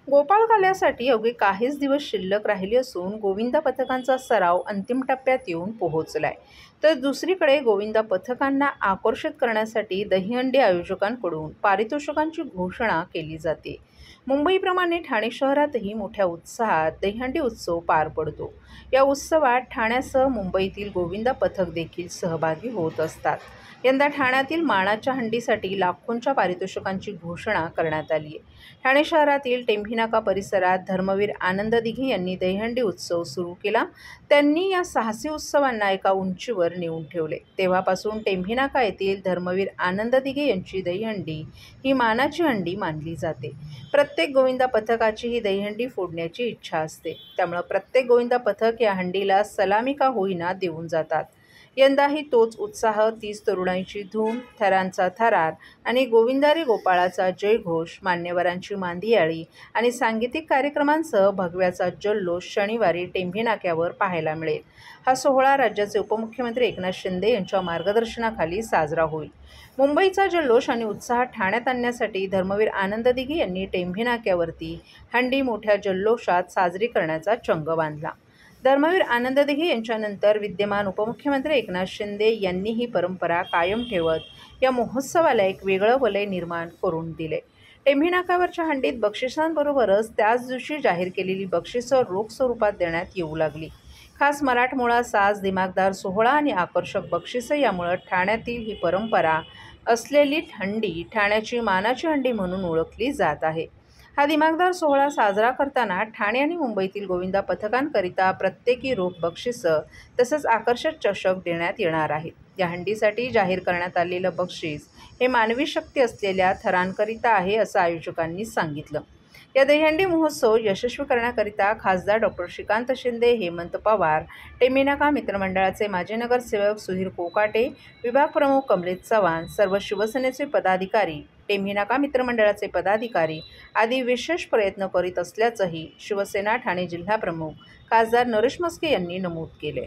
गोपाळकाल्यासाठी अवघे काहीच दिवस शिल्लक राहिली असून गोविंदा पथकांचा सराव अंतिम टप्प्यात येऊन पोहोचलाय। तर दुसरीकडे गोविंदा पथकांना आकर्षित करण्यासाठी दहीहंडी आयोजकांकडून पारितोषिकांची घोषणा केली जाते। मुंबईप्रमाणे ठाणे शहरातही मोठ्या उत्साहात दहीहंडी उत्सव पार पडतो। या उत्सवात ठाण्यासह मुंबईतील गोविंदा पथक देखील सहभागी होत असतात। यंदा ठाण्यातील मानाच्या हंडीसाठी लाखोंच्या पारितोषिकांची घोषणा करण्यात आली आहे। ठाणे शहरातील टेंभी परिसरात धर्मवीर आनंद दिघे यांनी दहीहंडी उत्सव सुरू केला। त्यांनी या साहसी उत्सवांना एका उंचीवर नेऊन ठेवले। तेव्हापासून टेंभी येथील धर्मवीर आनंद दिघे यांची दहीहंडी ही मानाची हंडी मानली जाते। प्रत्येक गोविंदा पथकाची ही दहीहंडी फोडण्याची इच्छा असते, त्यामुळे प्रत्येक गोविंदा पथक या हंडीला सलामी का होईना देऊन जातात। यंदाही तोच उत्साह, तीच तरुणाईची धूम, थरांचा थरार आणि गोविंदा रे गोपाळाचा जयघोष, मान्यवरांची मांदियाळी आणि सांगीतिक कार्यक्रमांसह भगव्याचा जल्लोष शनिवारी टेंभी नाक्यावर पाहायला मिळेल। हा सोहळा राज्याचे उपमुख्यमंत्री एकनाथ शिंदे यांच्या मार्गदर्शनाखाली साजरा होईल। मुंबईचा जल्लोष आणि उत्साह ठाण्यात आणण्यासाठी धर्मवीर आनंद दिघे यांनी टेंभी नाक्यावरती हंडी मोठ्या जल्लोषात साजरी करण्याचा चंग बांधला। धर्मवीर आनंद दिघे यांच्यानंतर विद्यमान उपमुख्यमंत्री एकनाथ शिंदे यांनी ही परंपरा कायम ठेवत या महोत्सवाला एक वेगळं वलय निर्माण करून दिले। टेंभी नाक्यावरच्या हंडीत बक्षिसांबरोबरच त्याच दिवशी जाहीर केलेली बक्षिसं रोख स्वरूपात देण्यात येऊ लागली। खास मराठमोळा साज, दिमागदार सोहळा आणि आकर्षक बक्षिसं यामुळे ठाण्यातील ही परंपरा असलेली हंडी ठाण्याची मानाची हंडी म्हणून ओळखली जात आहे। हा दिमागदार सोहळा साजरा करताना ठाणे आणि मुंबईतील गोविंदा पथकांकरिता प्रत्येकी रोख बक्षिसं तसंच आकर्षक चषक देण्यात येणार आहेत। या हंडीसाठी जाहीर करण्यात आलेलं बक्षीस हे मानवी शक्ती असलेल्या थरांकरिता आहे, असं आयोजकांनी सांगितलं। या दहीहंडी महोत्सव यशस्वी करण्याकरिता खासदार डॉ. श्रीकांत शिंदे, हेमंत पवार, टेंभी मित्रमंडळाचे माजी नगरसेवक सुधीर कोकाटे, विभाग प्रमुख कमलेश चव्हाण, सर्व शिवसेनेचे पदाधिकारी, टेंभी मित्रमंडळाचे पदाधिकारी आदी विशेष प्रयत्न करीत असल्याचंही शिवसेना ठाणे जिल्हाप्रमुख खासदार नरेश म्हस्के यांनी नमूद केले।